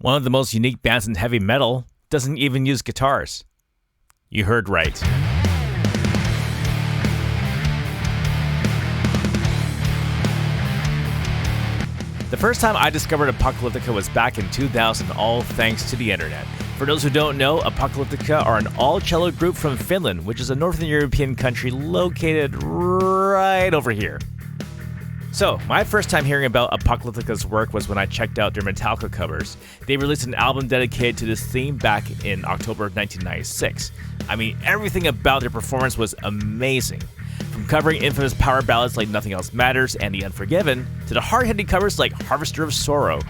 One of the most unique bands in heavy metal doesn't even use guitars. You heard right. The first time I discovered Apocalyptica was back in 2000, all thanks to the internet. For those who don't know, Apocalyptica are an all-cello group from Finland, which is a Northern European country located right over here. So, my first time hearing about Apocalyptica's work was when I checked out their Metallica covers. They released an album dedicated to this theme back in October of 1996. I mean, everything about their performance was amazing. From covering infamous power ballads like Nothing Else Matters and The Unforgiven, to the hard-hitting covers like Harvester of Sorrow.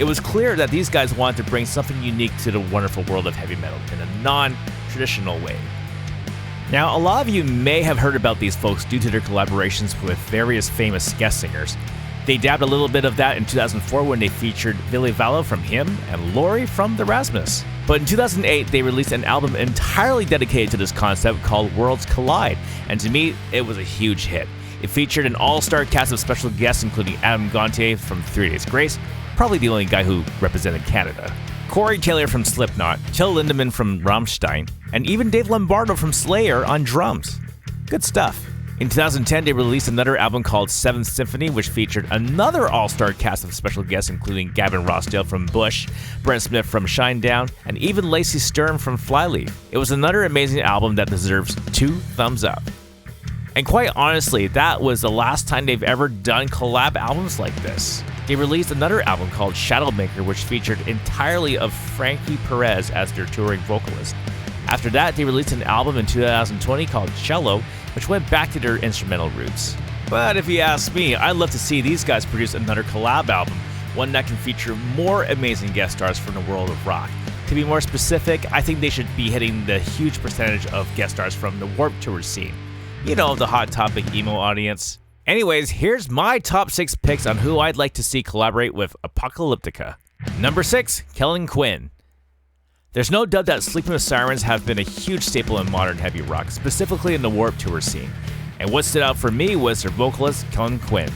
It was clear that these guys wanted to bring something unique to the wonderful world of heavy metal in a non-traditional way. Now, a lot of you may have heard about these folks due to their collaborations with various famous guest singers. They dabbed a little bit of that in 2004 when they featured Ville Valo from Him and Lori from The Rasmus. But in 2008, they released an album entirely dedicated to this concept called Worlds Collide, and to me, it was a huge hit. It featured an all-star cast of special guests including Adam Gontier from 3 Days Grace, probably the only guy who represented Canada, Corey Taylor from Slipknot, Till Lindemann from Rammstein, and even Dave Lombardo from Slayer on drums. Good stuff. In 2010, they released another album called Seventh Symphony, which featured another all-star cast of special guests including Gavin Rossdale from Bush, Brent Smith from Shinedown, and even Lacey Sturm from Flyleaf. It was another amazing album that deserves 2 thumbs up. And quite honestly, that was the last time they've ever done collab albums like this. They released another album called Shadowmaker, which featured entirely of Frankie Perez as their touring vocalist. After that, they released an album in 2020 called Cello, which went back to their instrumental roots. But if you ask me, I'd love to see these guys produce another collab album, one that can feature more amazing guest stars from the world of rock. To be more specific, I think they should be hitting the huge percentage of guest stars from the Warped Tour scene. You know, the Hot Topic emo audience. Anyways, here's my top 6 picks on who I'd like to see collaborate with Apocalyptica. Number 6, Kellen Quinn. There's no doubt that Sleeping with Sirens have been a huge staple in modern heavy rock, specifically in the Warped Tour scene. And what stood out for me was their vocalist, Kellen Quinn.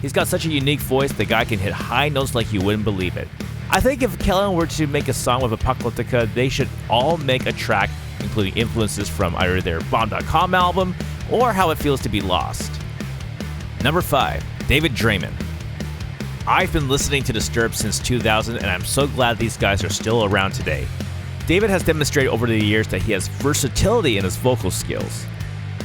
He's got such a unique voice, the guy can hit high notes like you wouldn't believe it. I think if Kellen were to make a song with Apocalyptica, they should all make a track including influences from either their Bomb.com album or How It Feels to Be Lost. Number 5, David Draymond. I've been listening to Disturbed since 2000, and I'm so glad these guys are still around today. David has demonstrated over the years that he has versatility in his vocal skills.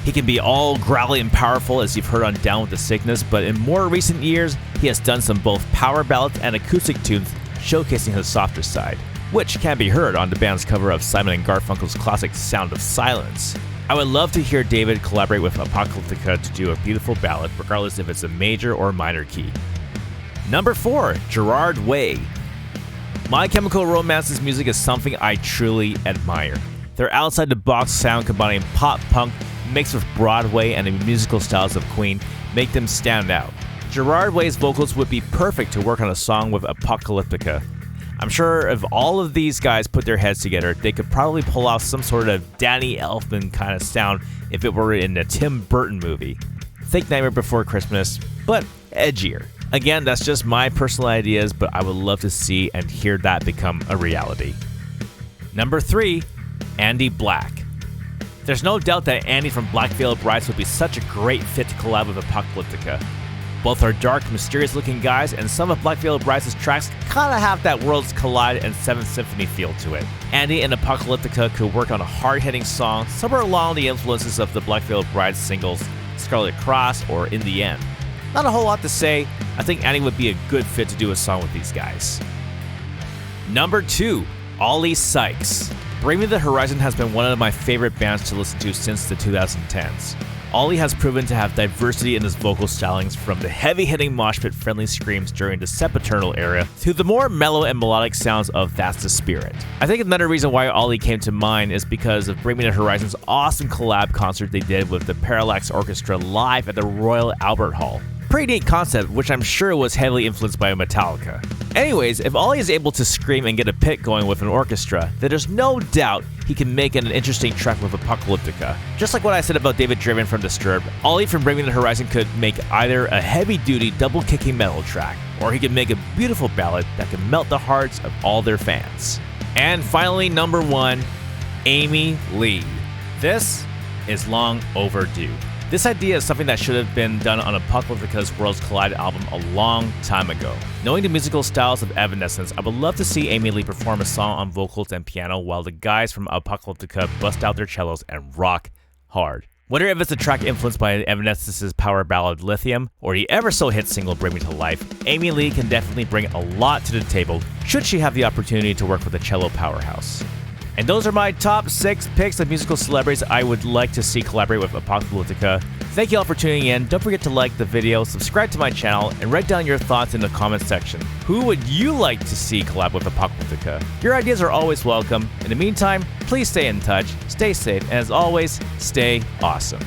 He can be all growly and powerful, as you've heard on Down with the Sickness, but in more recent years, he has done some both power ballads and acoustic tunes, showcasing his softer side, which can be heard on the band's cover of Simon & Garfunkel's classic Sound of Silence. I would love to hear David collaborate with Apocalyptica to do a beautiful ballad, regardless if it's a major or minor key. Number 4, Gerard Way. My Chemical Romance's music is something I truly admire. Their outside-the-box sound combining pop-punk mixed with Broadway and the musical styles of Queen make them stand out. Gerard Way's vocals would be perfect to work on a song with Apocalyptica. I'm sure if all of these guys put their heads together, they could probably pull off some sort of Danny Elfman kind of sound if it were in a Tim Burton movie. Think Nightmare Before Christmas, but edgier. Again, that's just my personal ideas, but I would love to see and hear that become a reality. Number 3, Andy Black. There's no doubt that Andy from Black Veil Brides would be such a great fit to collab with Apocalyptica. Both are dark, mysterious-looking guys, and some of Black Veil Brides' tracks kinda have that Worlds Collide and Seventh Symphony feel to it. Andy and Apocalyptica could work on a hard-hitting song somewhere along the influences of the Black Veil Brides singles Scarlet Cross or In the End. Not a whole lot to say. I think Andy would be a good fit to do a song with these guys. Number 2, Ollie Sykes. Bring Me the Horizon has been one of my favorite bands to listen to since the 2010s. Ollie has proven to have diversity in his vocal stylings, from the heavy-hitting mosh pit-friendly screams during the Sempiternal era to the more mellow and melodic sounds of That's the Spirit. I think another reason why Ollie came to mind is because of Bring Me the Horizon's awesome collab concert they did with the Parallax Orchestra live at the Royal Albert Hall. Pretty neat concept, which I'm sure was heavily influenced by Metallica. Anyways, if Ollie is able to scream and get a pit going with an orchestra, then there's no doubt he can make an interesting track with Apocalyptica. Just like what I said about David Draven from Disturbed, Ollie from Bring Me the Horizon could make either a heavy-duty double-kicking metal track, or he could make a beautiful ballad that can melt the hearts of all their fans. And finally, number 1, Amy Lee. This is long overdue. This idea is something that should have been done on Apocalyptica's Worlds Collide album a long time ago. Knowing the musical styles of Evanescence, I would love to see Amy Lee perform a song on vocals and piano while the guys from Apocalyptica bust out their cellos and rock hard. Whether if it's a track influenced by Evanescence's power ballad Lithium, or the ever-so-hit single Bring Me to Life, Amy Lee can definitely bring a lot to the table should she have the opportunity to work with a cello powerhouse. And those are my top 6 picks of musical celebrities I would like to see collaborate with Apocalyptica. Thank you all for tuning in. Don't forget to like the video, subscribe to my channel, and write down your thoughts in the comments section. Who would you like to see collab with Apocalyptica? Your ideas are always welcome. In the meantime, please stay in touch, stay safe, and as always, stay awesome.